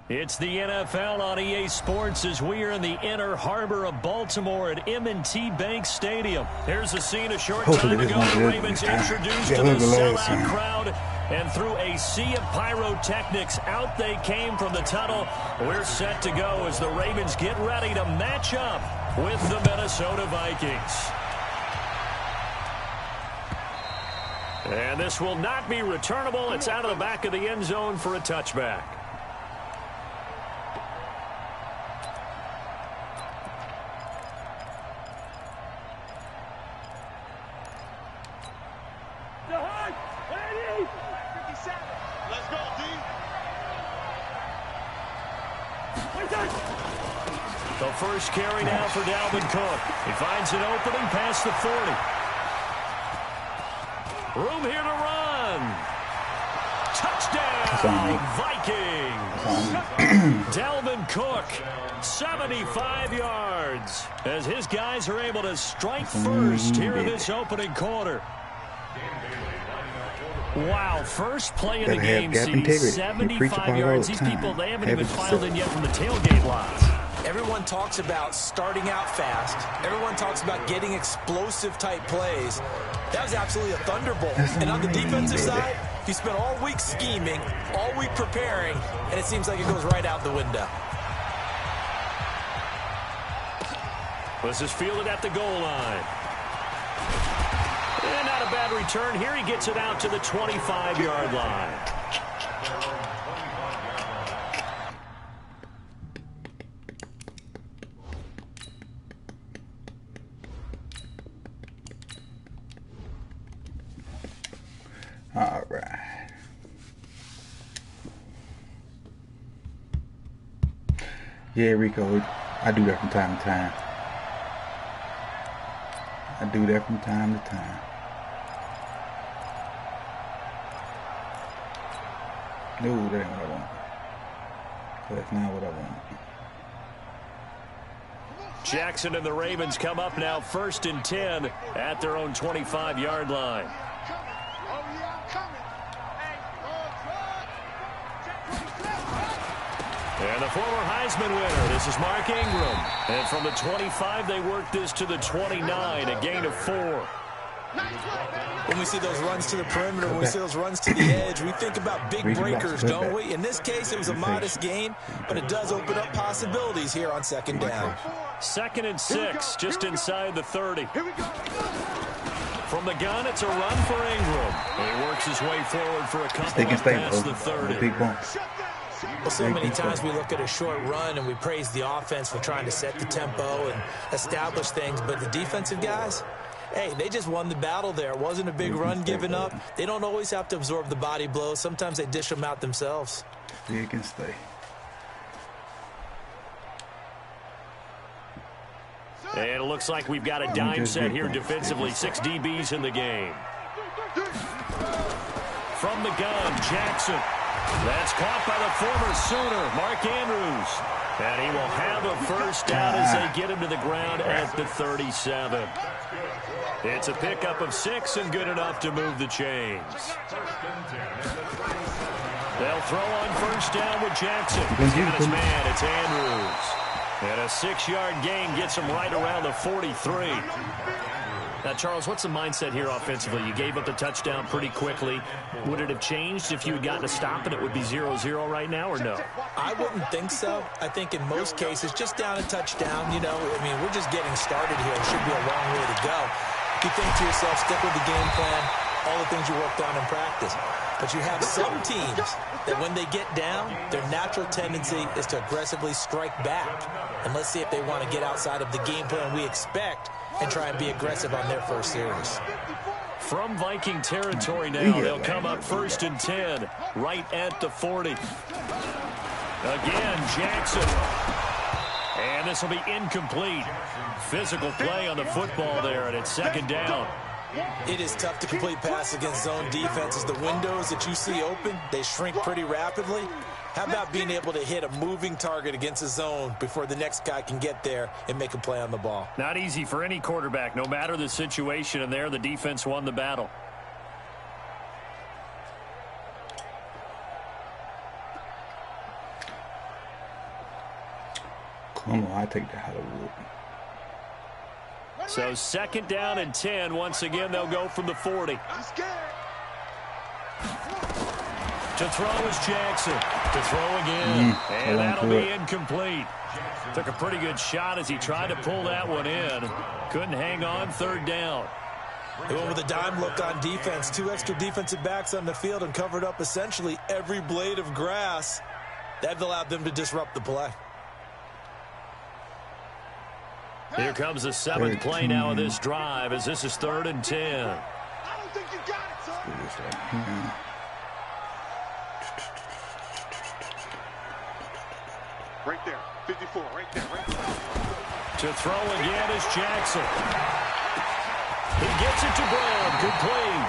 It's the NFL on EA Sports as we are in the inner harbor of Baltimore at M&T Bank Stadium. Here's a scene a short time ago. The Ravens introduced to the sellout crowd, and through a sea of pyrotechnics, out they came from the tunnel. We're set to go as the Ravens get ready to match up with the Minnesota Vikings. And this will not be returnable. It's out of the back of the end zone for a touchback. The first carry now for Dalvin Cook. He finds an opening past the 40. Room here to run. Touchdown, Vikings. Dalvin Cook, 75 yards, as his guys are able to strike first here in this opening quarter. Wow, first play of the game sees 75 yards. These people, they haven't even filed in yet from the tailgate lots. Everyone talks about starting out fast. Everyone talks about getting explosive-type plays. That was absolutely a thunderbolt. And on the defensive side, you spent all week scheming, all week preparing, and it seems like it goes right out the window. This is fielded at the goal line. And not a bad return. Here he gets it out to the 25-yard line. All right. Yeah, Rico, I do that from time to time. I do that from time to time. No, that ain't what I want. That's not what I want. Jackson and the Ravens come up now 1st and 10 at their own 25-yard line. And the former Heisman winner, this is Mark Ingram. And from the 25, they work this to the 29, a gain of 4. When we see those runs to the perimeter, when we see those runs to the edge, we think about big breakers, don't we? In this case, it was a modest gain, but it does open up possibilities here on second down. 2nd and 6, just inside the 30. From the gun, it's a run for Ingram. And he works his way forward for a couple past the 30. Well, so many times we look at a short run and we praise the offense for trying to set the tempo and establish things, but the defensive guys, hey, they just won the battle there. It wasn't a big run given up. They don't always have to absorb the body blows. Sometimes they dish them out themselves. You can stay. And it looks like we've got a dime set here defensively. 6 DBs in the game. From the gun, Jackson. That's caught by the former Sooner, Mark Andrews. And he will have a first down as they get him to the ground at the 37. It's a pickup of 6 and good enough to move the chains. They'll throw on first down with Jackson. He's got his man, it's Andrews. And a 6-yard gain gets him right around the 43. Now, Charles, what's the mindset here offensively? You gave up the touchdown pretty quickly. Would it have changed if you had gotten a stop and it would be 0-0 right now, or no? I wouldn't think so. I think in most cases, just down a touchdown, you know, I mean, we're just getting started here. It should be a long way to go. You think to yourself, stick with the game plan, all the things you worked on in practice. But you have some teams that when they get down, their natural tendency is to aggressively strike back. And let's see if they want to get outside of the game plan we expect and try and be aggressive on their first series. From Viking territory now, they'll come up 1st and 10, right at the 40. Again, Jackson. And this will be incomplete. Physical play on the football there, and it's 2nd down. It is tough to complete pass against zone defenses. The windows that you see open, they shrink pretty rapidly. How about being able to hit a moving target against a zone before the next guy can get there and make a play on the ball? Not easy for any quarterback, no matter the situation, and there the defense won the battle. I take the Hollywood. So 2nd down and 10. Once again, they'll go from the 40. To throw is Jackson. To throw again. And that'll be incomplete. Took a pretty good shot as he tried to pull that one in. Couldn't hang on 3rd down. They went with a dime look on defense. 2 extra defensive backs on the field and covered up essentially every blade of grass. That allowed them to disrupt the play. Here comes the 7th play now of this drive as this is 3rd and 10. I don't think you got it, son. Right there, 54, right there, right there. To throw again is Jackson. He gets it to Brown, complete.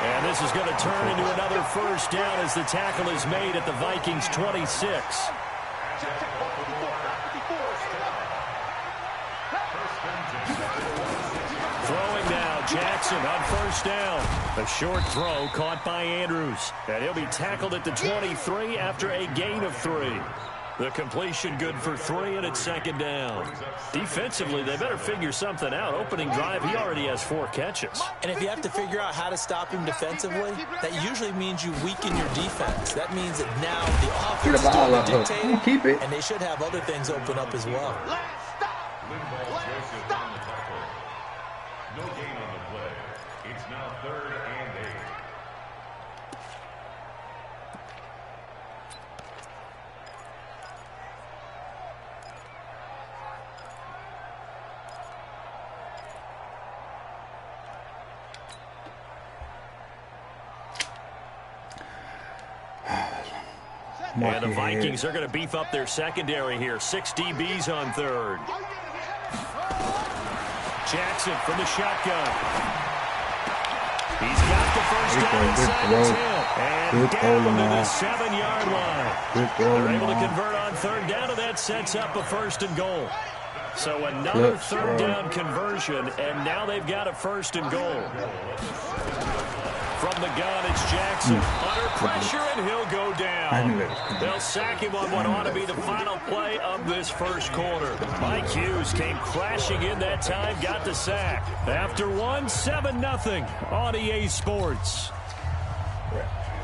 And this is going to turn into another 1st down as the tackle is made at the Vikings 26. Throwing now, Jackson on 1st down. A short throw caught by Andrews. And he'll be tackled at the 23 after a gain of 3. The completion good for 3, and it's 2nd down. Defensively, they better figure something out. Opening drive, he already has 4 catches. And if you have to figure out how to stop him defensively, that usually means you weaken your defense. That means that now the offense is doing the dictating, and they should have other things open up as well. No gain on the play. It's now 3rd and 8. And the Vikings are going to beef up their secondary here. 6 DBs on 3rd. Jackson from the shotgun. He's got the 1st down inside the 10. And down to the 7-yard line. They're able to convert on 3rd down, and that sets up a 1st and goal. So another 3rd down conversion, and now they've got a 1st and goal. From the gun, it's Jackson. Under pressure, and he'll go down. They'll sack him on what ought to be the final play of this 1st quarter. Mike Hughes came crashing in that time, got the sack. After 7-0 on EA Sports.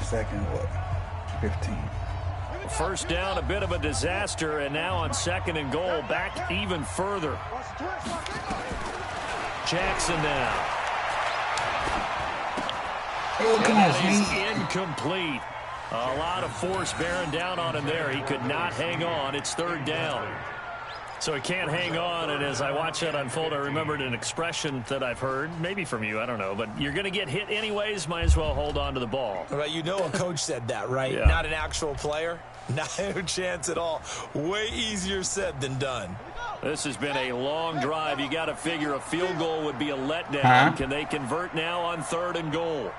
2nd, 15. 1st down, a bit of a disaster, and now on 2nd and goal, back even further. Jackson now. That is incomplete. A lot of force bearing down on him there. He could not hang on. It's 3rd down. So he can't hang on, and as I watch that unfold, I remembered an expression that I've heard, maybe from you, I don't know, but you're going to get hit anyways, might as well hold on to the ball. Right, you know a coach said that, right? Yeah. Not an actual player. Not a chance at all. Way easier said than done. This has been a long drive. You got to figure a field goal would be a letdown. Can they convert now on 3rd and goal?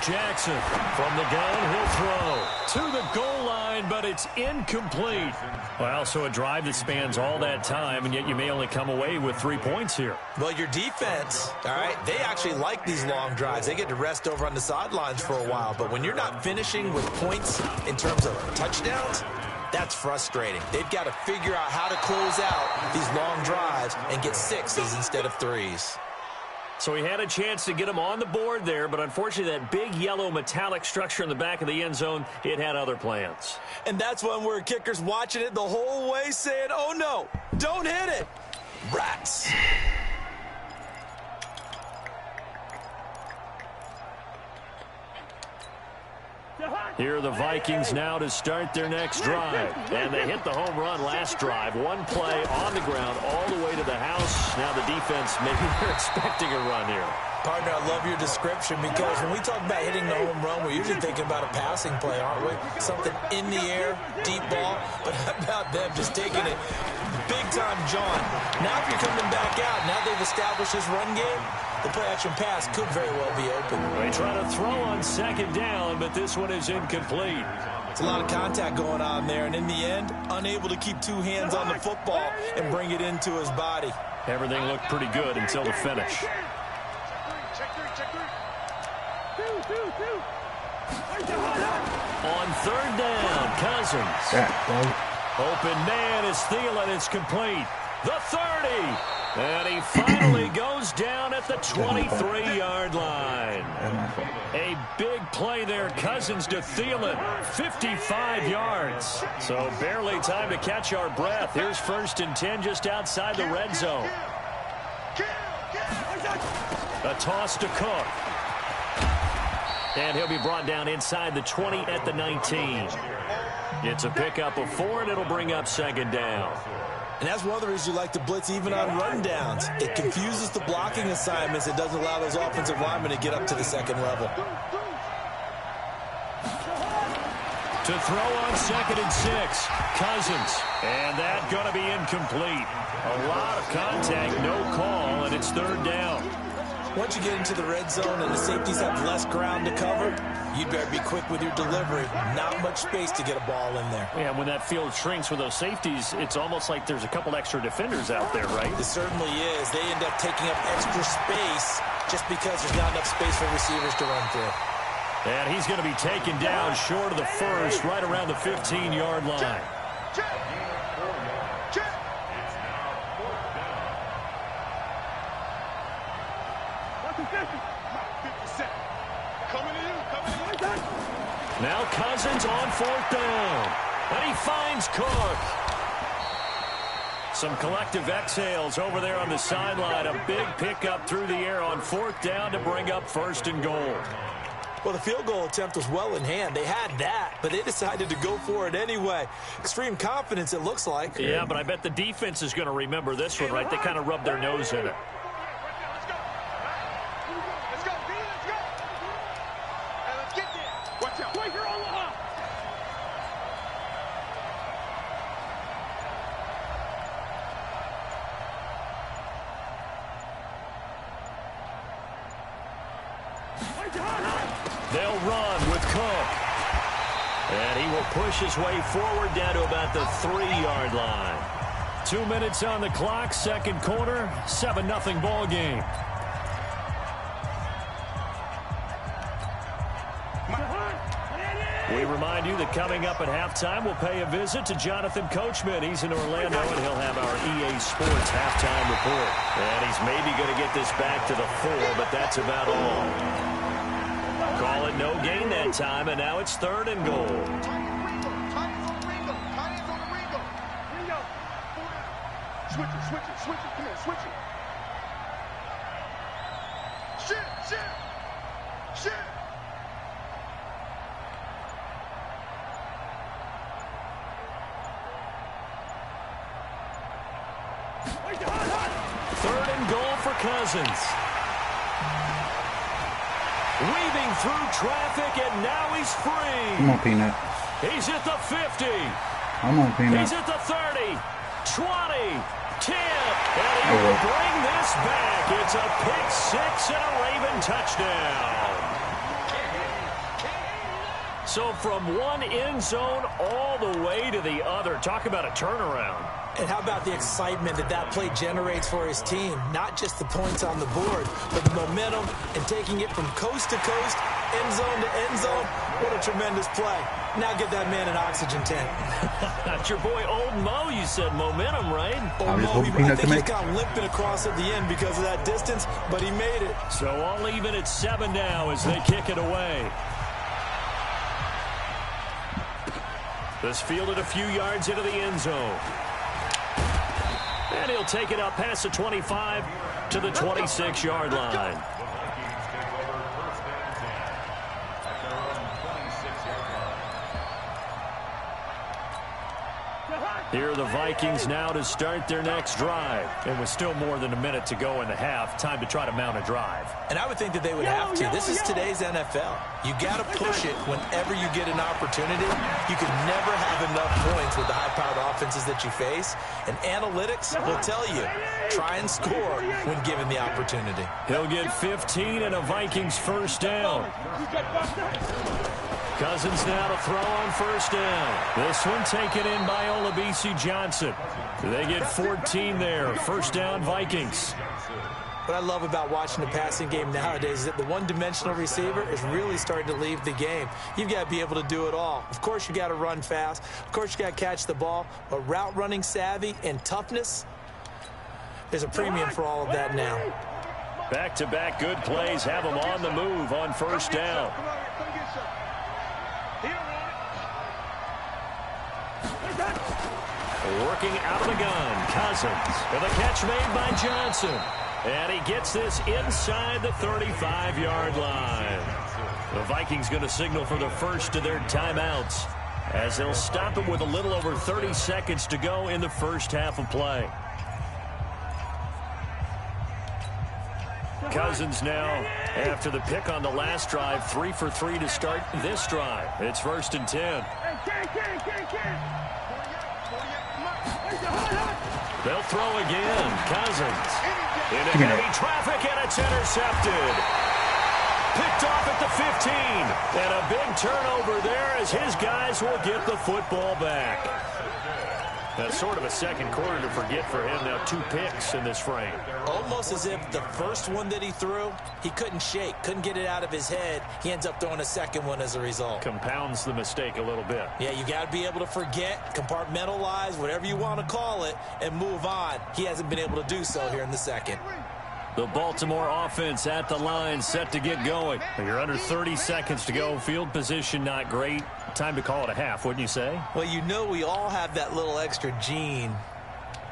Jackson from the gun, he'll throw to the goal line, but it's incomplete. Well, so a drive that spans all that time, and yet you may only come away with 3 points here. Well, your defense, all right, they actually like these long drives. They get to rest over on the sidelines for a while, but when you're not finishing with points in terms of touchdowns, that's frustrating. They've got to figure out how to close out these long drives and get 6s instead of 3s. So he had a chance to get him on the board there, but unfortunately that big yellow metallic structure in the back of the end zone, it had other plans. And that's when we're kickers watching it the whole way saying, oh no, don't hit it. Rats. Here are the Vikings now to start their next drive. And they hit the home run last drive. 1 play on the ground all the way to the house. Now the defense, maybe they're expecting a run here. Partner, I love your description because when we talk about hitting the home run, we're usually thinking about a passing play, aren't we? Something in the air, deep ball. But how about them just taking it big-time jaunt? Now if you're coming back out, now they've established this run game, the play-action pass could very well be open. They try to throw on 2nd down, but this one is incomplete. It's a lot of contact going on there, and in the end, unable to keep 2 hands on the football and bring it into his body. Everything looked pretty good until the finish. Check 3. On 3rd down, Cousins. Open man is Thielen. It's complete. The 30. And he finally goes down at the 23-yard line. A big play there. Cousins to Thielen. 55 yards. So barely time to catch our breath. Here's 1st and 10 just outside the red zone. A toss to Cook. And he'll be brought down inside the 20 at the 19. It's a pickup of 4, and it'll bring up 2nd down. And that's one of the reasons you like to blitz even on rundowns. It confuses the blocking assignments. It doesn't allow those offensive linemen to get up to the 2nd level. To throw on 2nd and 6, Cousins. And that going to be incomplete. A lot of contact, no call, and it's 3rd down. Once you get into the red zone and the safeties have less ground to cover, you'd better be quick with your delivery. Not much space to get a ball in there. Yeah, when that field shrinks with those safeties, it's almost like there's a couple extra defenders out there, right? It certainly is. They end up taking up extra space just because there's not enough space for receivers to run through. And he's going to be taken down short of the 1st, right around the 15-yard line. Now Cousins on 4th down. And he finds Cook. Some collective exhales over there on the sideline. A big pickup through the air on 4th down to bring up 1st and goal. Well, the field goal attempt was well in hand. They had that, but they decided to go for it anyway. Extreme confidence, it looks like. Yeah, but I bet the defense is going to remember this one, right? They kind of rubbed their nose in it. They'll run with Cook. And he will push his way forward down to about the 3-yard line. 2 minutes on the clock, 2nd quarter, 7-0 ball game. We remind you that coming up at halftime, we'll pay a visit to Jonathan Coachman. He's in Orlando, and he'll have our EA Sports halftime report. And he's maybe going to get this back to the 4, but that's about all. Call it no gain that time, and now it's 3rd and goal. Switch it. Come on, switch it. Shit. 3rd and goal for Cousins. Weaving through traffic, and now he's free. Come on, Peanut. He's at the 50. Come on, Peanut. He's at the 30, 20, 10, and he will bring this back. It's a pick 6 and a Raven touchdown. So from one end zone all the way to the other. Talk about a turnaround. And how about the excitement that play generates for his team? Not just the points on the board, but the momentum and taking it from coast to coast, end zone to end zone. What a tremendous play. Now get that man an oxygen tank. That's your boy Old Mo. You said momentum, right? Old Mo, I think he's got limping across at the end because of that distance, but he made it. So all even at 7 now as they kick it away. This fielded a few yards into the end zone. And he'll take it up past the 25 to the 26-yard line. Here are the Vikings now to start their next drive. And with still more than a minute to go in the half, time to try to mount a drive. And I would think that they would have to. This is today's NFL. You got to push it whenever you get an opportunity. You can never have enough points with the high-powered offenses that you face. And analytics will tell you, try and score when given the opportunity. He'll get 15 and a Vikings first down. Cousins now to throw on first down. This one taken in by Olabisi Johnson. They get 14 there. First down, Vikings. What I love about watching the passing game nowadays is that the one-dimensional receiver is really starting to leave the game. You've got to be able to do it all. Of course, you got to run fast. Of course, you got to catch the ball. But route running savvy and toughness, there's a premium for all of that now. Back-to-back good plays have them on the move on first down. Working out of the gun, Cousins. And the catch made by Johnson. And he gets this inside the 35-yard line. The Vikings going to signal for the first of their timeouts as they'll stop it with a little over 30 seconds to go in the first half of play. Cousins now, after the pick on the last drive, 3 for 3 to start this drive. It's 1st and 10. They'll throw again. Cousins into heavy traffic, and it's intercepted. Picked off at the 15. And a big turnover there as his guys will get the football back. That's sort of a second quarter to forget for him. Now 2 picks in this frame. Almost as if the first one that he threw, he couldn't shake, couldn't get it out of his head. He ends up throwing a second one as a result. Compounds the mistake a little bit. Yeah, you got to be able to forget, compartmentalize, whatever you want to call it, and move on. He hasn't been able to do so here in the second. The Baltimore offense at the line, set to get going. You're under 30 seconds to go. Field position not great. Time to call it a half, wouldn't you say? Well, you know we all have that little extra gene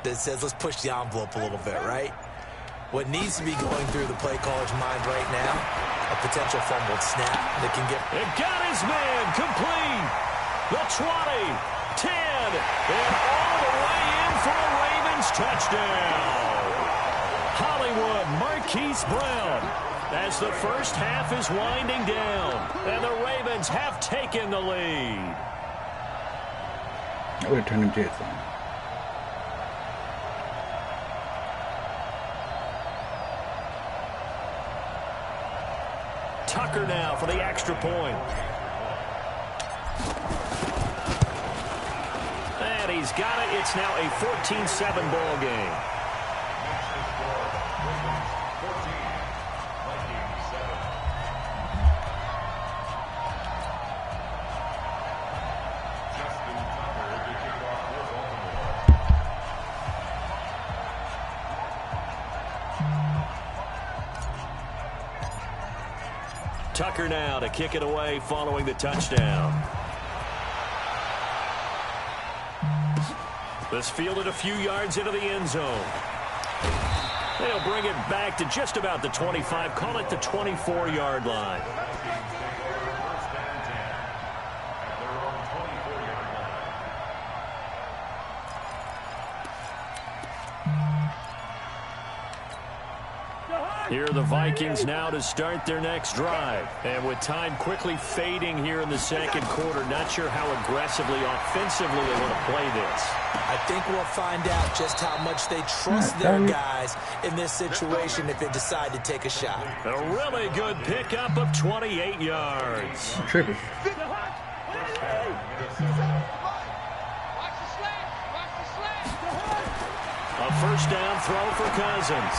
that says let's push the envelope a little bit, right? What needs to be going through the play caller's mind right now, a potential fumbled snap that can get... It got his man complete. The 20, 10, and all the way in for a Ravens touchdown. Hollywood Marquise Brown as the first half is winding down, and the Ravens have taken the lead. I would have turned them Jets on. Tucker now for the extra point. And he's got it. It's now a 14-7 ball game. Tucker now to kick it away following the touchdown. This fielded a few yards into the end zone. They'll bring it back to just about the 25, call it the 24-yard line. Here are the Vikings now to start their next drive. And with time quickly fading here in the second quarter, not sure how aggressively, offensively they want to play this. I think we'll find out just how much they trust their guys in this situation if they decide to take a shot. A really good pickup of 28 yards. Tripping. A first down throw for Cousins.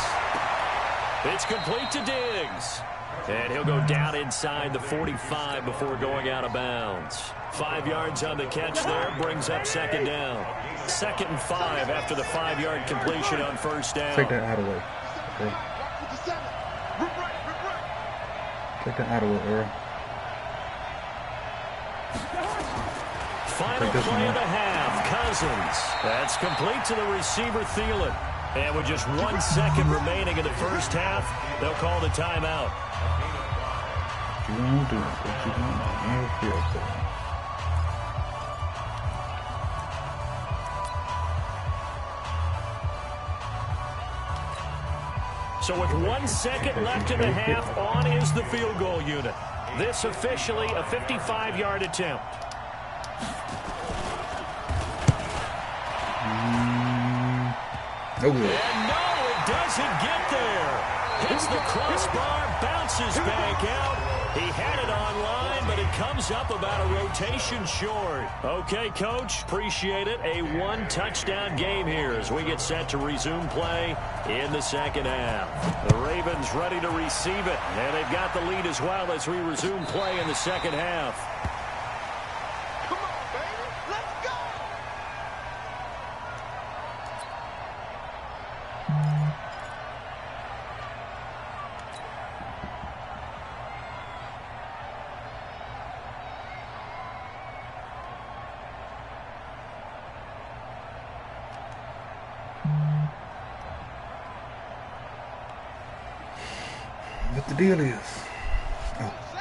It's complete to Diggs. And he'll go down inside the 45 before going out of bounds. 5 yards on the catch there, brings up second down. 2nd and 5 after the 5-yard completion on first down. Take that out of the way. Okay. Take that out of the way, Earl. Final play of the half, Cousins. That's complete to the receiver, Thielen. And with just 1 second remaining in the first half, they'll call the timeout. You don't do what you don't feel so. So with 1 second left in the half, on is the field goal unit. This officially a 55-yard attempt. No good. And no, it doesn't get there. Hits the crossbar, bounces back out, He had it online, but it comes up about a rotation short. Okay, Coach, appreciate it. A one-touchdown game here as we get set to resume play in the second half. The Ravens ready to receive it, and they've got the lead as well as we resume play in the second half. Come on, baby. Let's go. What the deal is?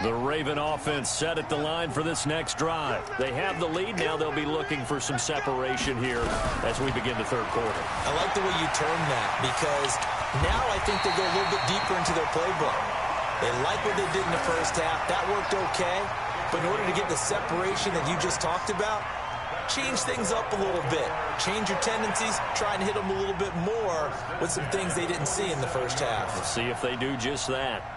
The Raven offense set at the line for this next drive. They have the lead. Now they'll be looking for some separation here as we begin the third quarter. I like the way you termed that because now I think they go a little bit deeper into their playbook. They like what they did in the first half. That worked okay. But in order to get the separation that you just talked about, change things up a little bit. Change your tendencies. Try and hit them a little bit more with some things they didn't see in the first half. Let's see if they do just that.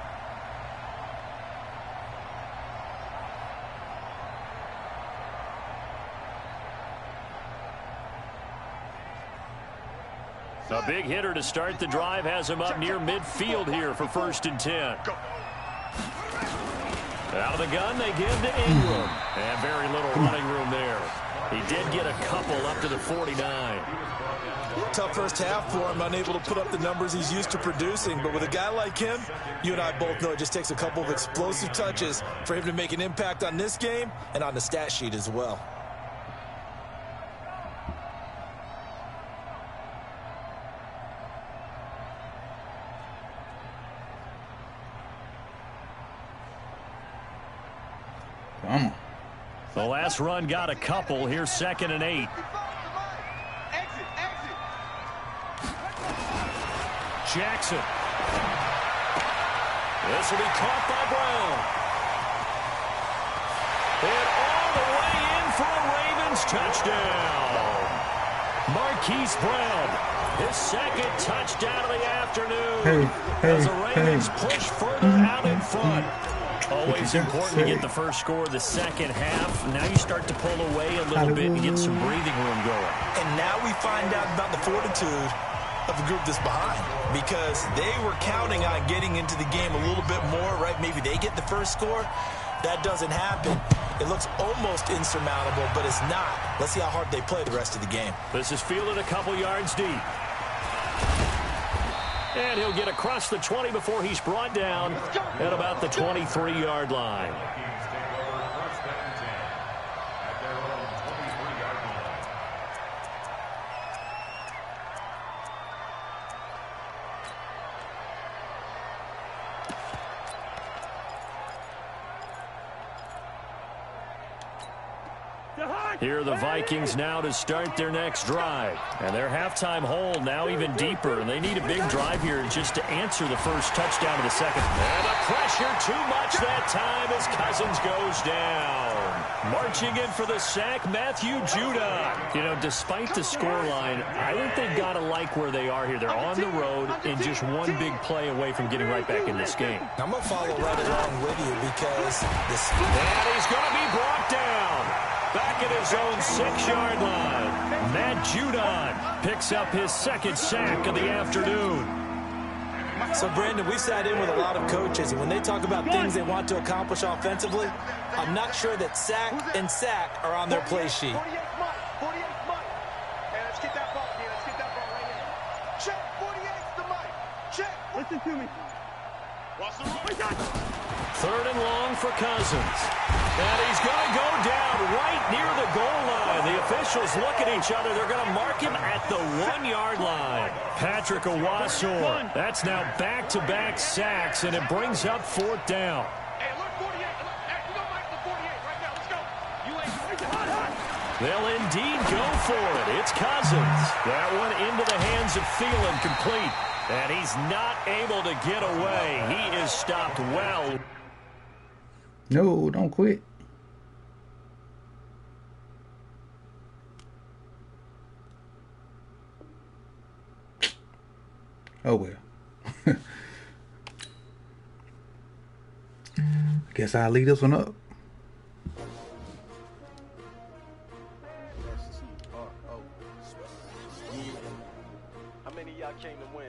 A big hitter to start the drive has him up near midfield here for 1st and 10. Out of the gun, they give to Ingram. And very little running room there. He did get a couple up to the 49. Tough first half for him, unable to put up the numbers he's used to producing. But with a guy like him, you and I both know it just takes a couple of explosive touches for him to make an impact on this game and on the stat sheet as well. Come on. The last run got a couple. Here's 2nd and 8. Jackson. This will be caught by Brown. And all the way in for a Ravens touchdown. Marquise Brown, his 2nd touchdown of the afternoon. As the Ravens push further out in front. Always important to get the first score of the second half. Now you start to pull away a little bit and get some breathing room going. And now we find out about the fortitude of the group that's behind, because they were counting on getting into the game a little bit more, right? Maybe they get the first score. That doesn't happen. It looks almost insurmountable, but it's not. Let's see how hard they play the rest of the game. This is fielded a couple yards deep. And he'll get across the 20 before he's brought down at about the 23-yard line. Here are the Vikings now to start their next drive. And their halftime hold now even deeper. And they need a big drive here just to answer the first touchdown of the second. And the pressure too much that time as Cousins goes down. Marching in for the sack, Matthew Judon. You know, despite the scoreline, I think they've got to like where they are here. They're on the road and just one big play away from getting right back in this game. I'm going to follow right along with you because this... And he's going to be brought down. Back at his own 6-yard line. Matt Judon picks up his 2nd sack of the afternoon. So, Brandon, we sat in with a lot of coaches, and when they talk about things they want to accomplish offensively, I'm not sure that sack and sack are on their play sheet. 48 Mike. Hey, let's get that ball here. Let's get that ball right here. Check. 48's the Mike. Check. Listen to me. Third and long for Cousins. And he's going to go down right near the goal line. The officials look at each other. They're going to mark him at the 1-yard line. Patrick Owasor. That's now back-to-back sacks, and it brings up 4th down. Hey, look, 48. Hey, we don't like the 48 right now. Let's go. You ain't hot. They'll indeed go for it. It's Cousins. That one into the hands of Thielen, complete. And he's not able to get away. He is stopped well. No, don't quit. Oh well. Guess I'll leave this one up. How many of y'all came to win?